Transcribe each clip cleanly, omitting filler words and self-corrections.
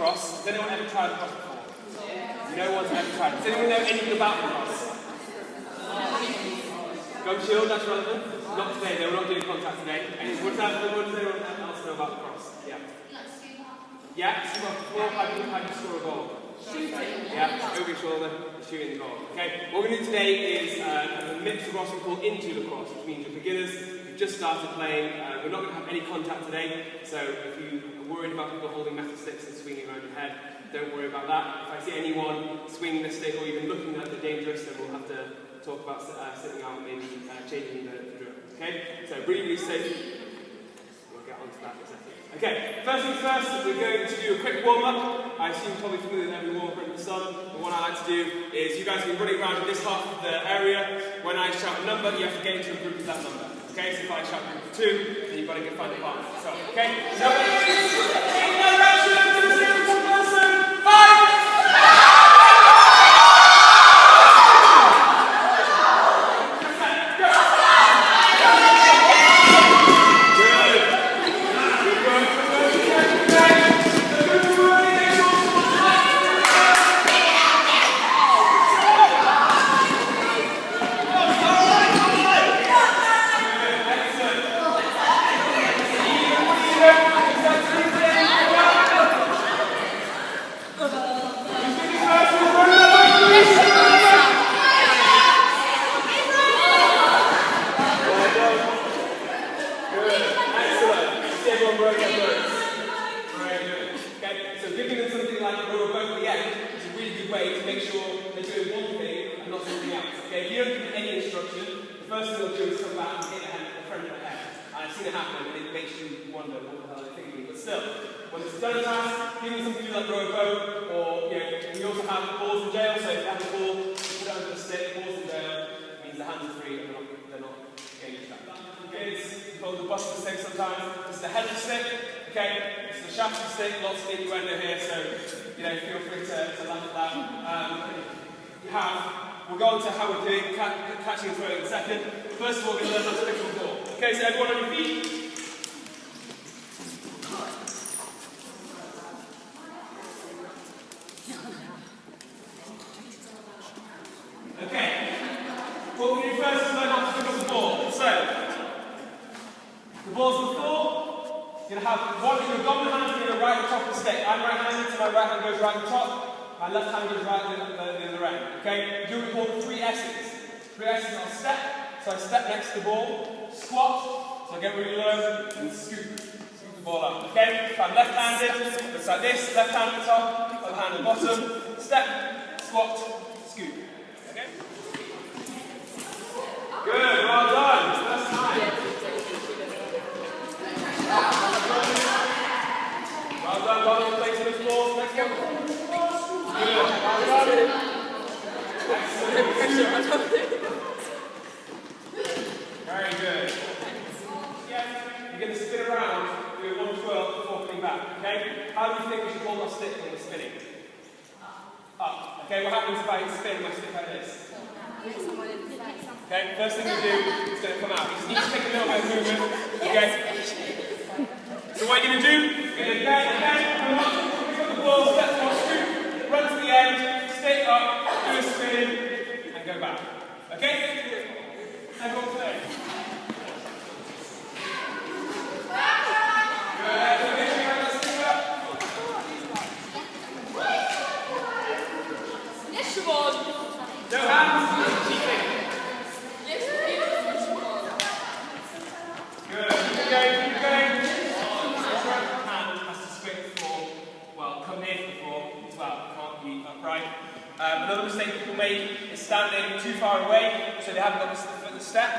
lacrosse. Has anyone ever tried lacrosse before? No one's ever tried it. Does anyone know anything about lacrosse? Gum shield, that's relevant. Not today, though. We're not doing contact today. What does anyone else know about lacrosse? Yeah. Yeah, scoop off the floor. How do you score a goal? Shooting. Yeah, over your shoulder, shooting the goal. Okay, what we're going to do today is a mixed lacrosse we call into lacrosse, which means you're beginners, you've just started playing. We're not going to have any contact today, so if you are worried about people holding metal sticks and swinging around your head, don't worry about that. If I see anyone swinging the stick or even looking at the dangerous, then we'll have to talk about sitting out and maybe changing the drill. Okay, so really safe. We'll get onto that in a second. Okay, first things first, we're going to do a quick warm-up. I assume you're probably familiar with every warm-up in the sun, but what I like to do is you guys can be running around in this half of the area. When I shout a number, you have to get into a group of that number. Okay, so if I shout a group of 2, then you've got to find a partner. So, okay, so in the direction of the zero person, 5! We'll go on to how we're doing catching and throwing in a second. First of all, we're going to learn how to pick up the ball. Okay, so everyone on your feet. Okay. What we're going to do first is learn how to pick up the ball. So, the ball's on the floor. You're going to have one of your dominant hands going to right at the top of the stick. I'm right-handed, so my right hand goes right at the top. My left hand goes right at the other end. Okay? We do what we call 3 S's. 3 S's are step. So I step next to the ball. Squat. So I get really low and scoop. Scoop the ball up. Okay? If I'm left-handed, it's like this. Left hand at the top, other hand at the bottom. Step, squat, scoop. Okay? Good. Well done. First time. Well done. Well done. Placing those balls. Next one. Good. Well done. Excellent. Very good. You're going to spin around, do 1 twirl before coming back. Okay? How do you think we should hold our stick when we're spinning? Up. Okay, what happens if I spin my stick like this? Okay, first thing you do is going to come out. You just need to take a little bit of movement. Okay? So what you're going to do, you're going to again, come up, pick up the ball, step forward, scoop, run to the end, stick up, do a spin, and go back. Okay? Everyone play. No hands, cheating. Good, keep going, keep going. This right hand has to swing the floor, well, come near to the floor as well, can't be upright. Another mistake people make is standing too far away, so they haven't got the step.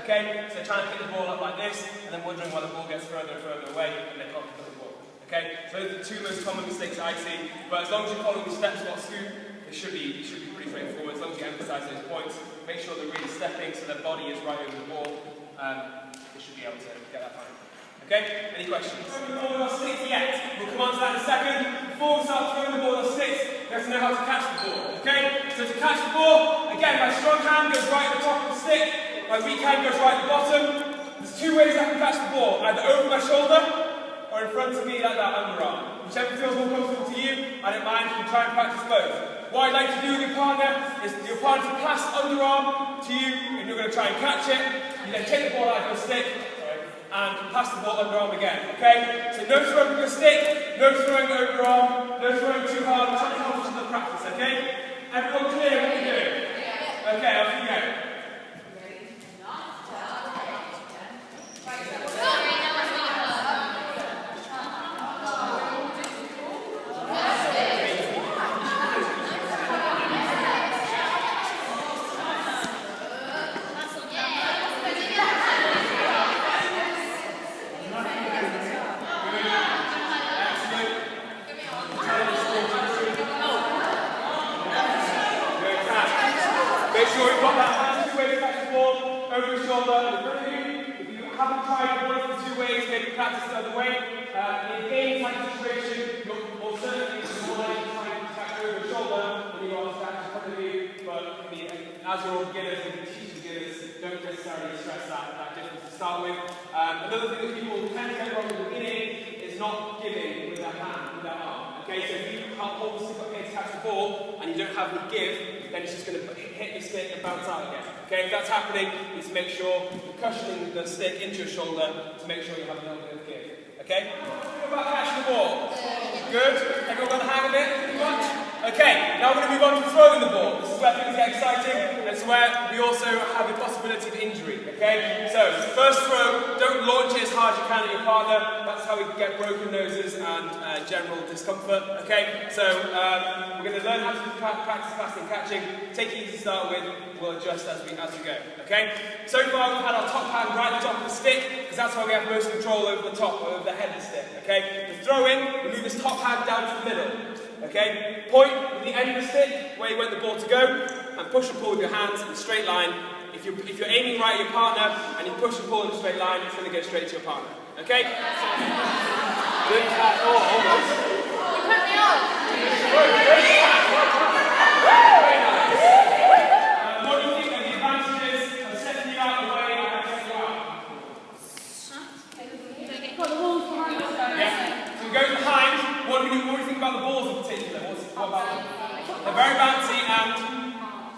Okay, so trying to pick the ball up like this, and then wondering why the ball gets further and further away, and they can't pick up the ball. Okay, so those are the 2 most common mistakes I see, but as long as you're following the step, squat, scoop, it should be pretty straightforward. As long as you emphasise those points, make sure they're really stepping so their body is right over the ball, they should be able to get that fine. Okay, any questions? Throwing the ball on sticks yet. We'll come on to that in a second. Before we start throwing the ball on sticks, you have to know how to catch the ball. Okay, so to catch the ball, again, my strong hand goes right at the top of the stick, my weak hand goes right at the bottom. There's 2 ways I can catch the ball, either over my shoulder or in front of me like that underarm. Whichever feels more comfortable to you, you, I don't mind, you can try and practice both. What I'd like to do with your partner is your partner to pass underarm to you, and you're going to try and catch it. You then take the ball out of your stick, and pass the ball underarm again, okay? So no throwing with your stick, no throwing overarm, no throwing too hard, try to help us in the practice, okay? Everyone clear what you're doing? Okay, off you go. Make sure you've got that hand 2 ways, catch the ball over your shoulder and in front of you. If you haven't tried one of the 2 ways, maybe practice the other way. In a game type situation, your alternative is more likely to try and catch over your shoulder when you've got a catch in front of you. But I mean, as you're all beginners, we can teach beginners, don't necessarily stress that difference to start with. Another thing that people can get wrong at the beginning is not giving with their hand, with their arm. Okay, so if you hold the stick up here to catch the ball and you don't have any give, then it's just going to hit your stick and bounce out again. Okay, if that's happening, you need to make sure you're cushioning the stick into your shoulder to make sure you have a little bit of give. Okay? What about catching the ball? Good? Everyone got the hang of it? Pretty much? Okay, now we're going to move on to throwing the ball. This is where things get exciting, and it's where we also have the possibility of injury. Okay? So, first throw, don't launch it as hard as you can at your partner. That's how we get broken noses and general discomfort. Okay? So, we're going to learn how to practice passing and catching. Take it easy to start with. We'll adjust as we go. Okay? So far, we've had our top hand right at the top of the stick, because that's why we have most control over the top, over the head of the stick. Okay? The throwing, we move this top hand down to the middle. Okay? Point with the end of the stick, where you want the ball to go, and push and pull with your hands in a straight line. If you're aiming right at your partner, and you push and pull in a straight line, it's going to go straight to your partner. Okay? Good catch. Oh, almost. You put me on. Very nice. What do you think are the advantages of setting you out the way and setting you out? Got the walls behind us. Yeah. So we go behind. What do you think about the balls in particular? What about them? They're very bouncy and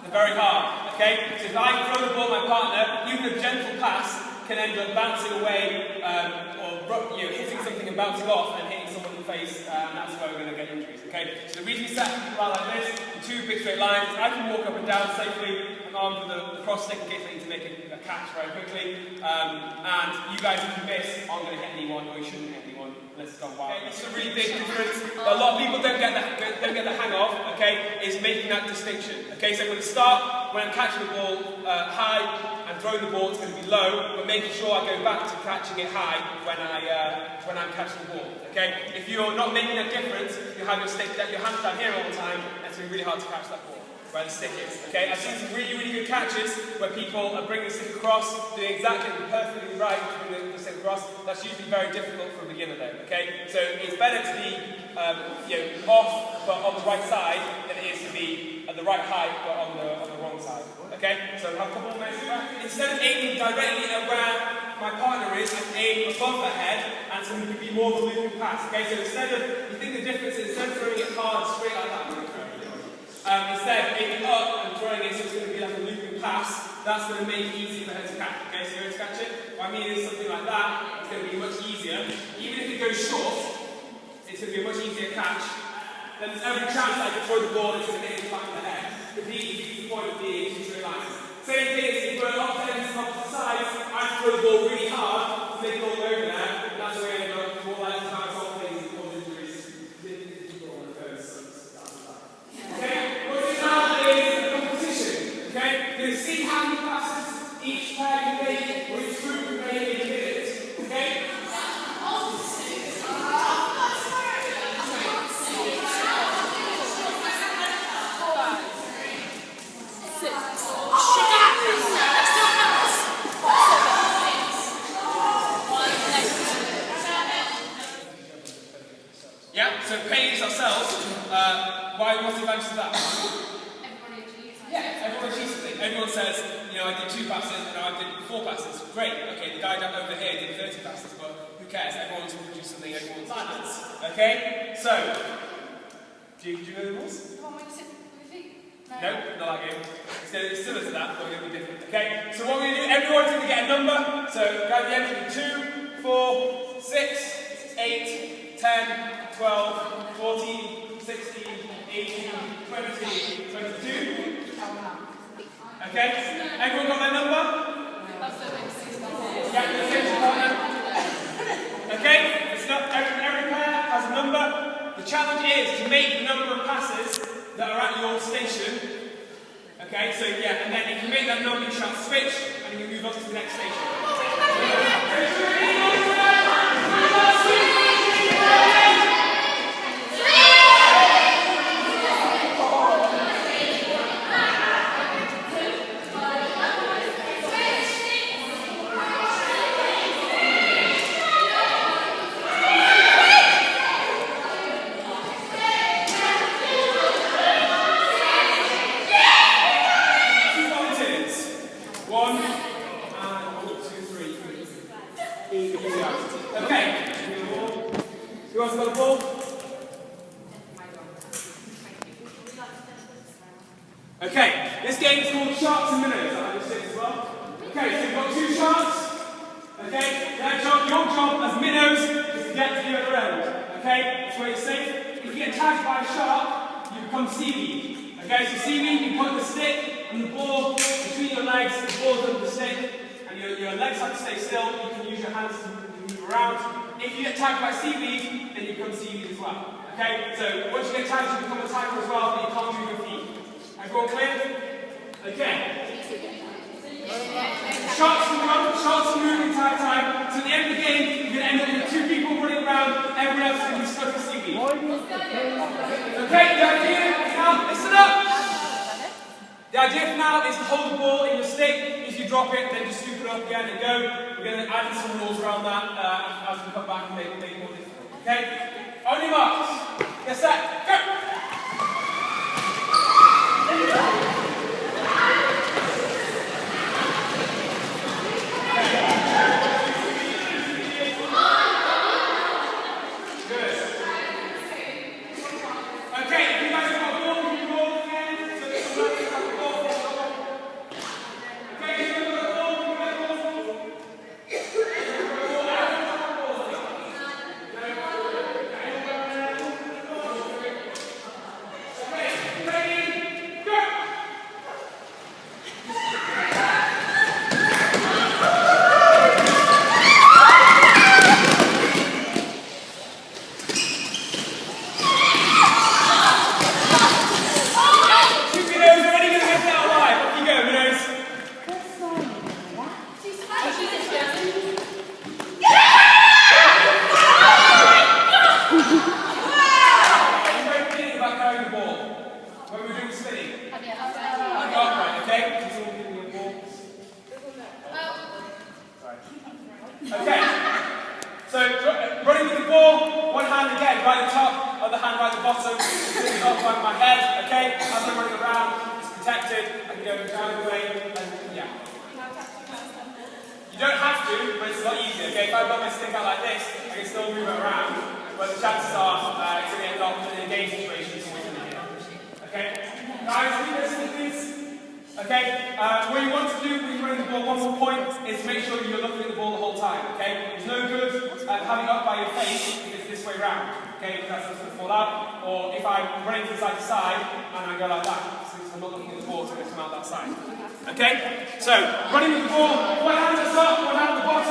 they're very hard. Okay? So if I throw the ball at my partner, even a gentle pass can end up bouncing away or hitting something and bouncing off and hitting someone in the face, and that's where we're going to get injuries. Okay? So the reason we set people out like this, in 2 big straight lines, I can walk up and down safely, and armed with the cross stick in case I need to make a catch very quickly. And you guys, if you miss, aren't going to hit anyone, or you shouldn't hit anyone unless it's gone wild. Okay, this is a really big difference that a lot of people don't get the hang of. Okay, is making that distinction. Okay, so I'm going to start when I'm catching the ball high and throwing the ball. It's going to be low, but making sure I go back to catching it high when I'm catching the ball. Okay, if you're not making that difference, you have your hands down here all the time, and it's going to be really hard to catch that ball where the stick is. Okay, I've seen some really, really good catches where people are bringing the stick across, doing exactly perfectly right to bring the stick across. That's usually very difficult for a beginner though. Okay, so it's better to be off but on the right side than it is to be at the right height but on the wrong side. Okay, so we'll have a couple more minutes. Instead of aiming directly at where my partner is, I aim above their head, and so it can be more of a looping pass. Okay, so instead of, you think the difference is instead of throwing it hard straight like that, instead aiming up and throwing it so it's going to be like a looping pass, that's going to make it easy for her to catch. Okay, so you're going to catch it. What I mean is something like that, it's going to be much easier. Even if it goes short, it's going to be a much easier catch. Then there's every chance I can throw the ball and it's going to hit the back of the head. The point of being 2 straight lines. Same thing as if you throw it off the sides, I throw the ball really hard to make it all over there, and that's the way I end up more likely to bounce off things and cause injuries. Okay, what we now is a competition. Okay, you're going to see how many passes each player can make, or each group can make in a minute. Okay? Yeah, so pays ourselves. What's the advantage of that? Everybody achieves. Yeah, everyone achieves something. Everyone says, I did 2 passes, and I did 4 passes. Great, okay, the guy down over here did 30 passes, but who cares? Everyone's produced something, everyone's balance. Okay? So, Do you know the rules? The one where you sit with your feet? No, not that game. It's similar to that, but we're going to be different. Okay, so what we're going to do, everyone's going to get a number. So, guys, the end will be 2, 4, 6, 8, 10, 12, 14, 16, 18, 20, 22. Okay, everyone got their number? Yeah, the same partner. Okay, it's not, every pair has a number. The challenge is to make the number of passes that are at your station. Okay, so yeah, and then if you make that number, you shall switch and you can move on to the next station. Okay, who else got a ball? Okay, this game is called Sharks and Minnows. I just said as well. Okay, so you've got 2 sharks. Okay, your job as minnows is to get to the other end. Okay, that's where you're safe. If you get tagged by a shark, you become seaweed. Okay, so seaweed, you put the stick and the ball between your legs, the ball's under the stick, and your legs have to stay still. You can use your hands to move around. If you get tagged by seaweed, then you become seaweed as well. Okay, so once you get tagged, you become a tagger as well, but you can't move your feet. Everyone clear? Okay. Sharks can move the entire time. So at the end of the game, you're going to end up with 2 people running around, everyone else is going to be stuck with seaweed. Okay, the idea now, listen up. The idea for now is to hold the ball in your stick. If you drop it, then just scoop it up again and go. We're going to add in some rules around that as we come back and make it more difficult. Okay? On your marks. Get set. Go! Okay, so running with the ball, one hand again, right at the top, other hand right at the bottom, sitting up by my head, okay? As I'm running around, it's protected, I can go down the way, and yeah. You don't have to, but it's a lot easier, okay? If I've got my stick out like this, I can still move it around, but the chances are it's going to end up in a game situation, so we're going to do it. Okay? Guys, keep listening, please. Okay, what you want to do when you're running the ball, one more point, is make sure you're looking at the ball the whole time, okay? It's no good having it up by your face if it's this way round, okay? Because that's going to fall out. Or if I'm running from side to side and I go like that, since I'm not looking at the ball, it's going to come out that side. Okay? So, running with the ball, one hand at the top, one hand at the bottom.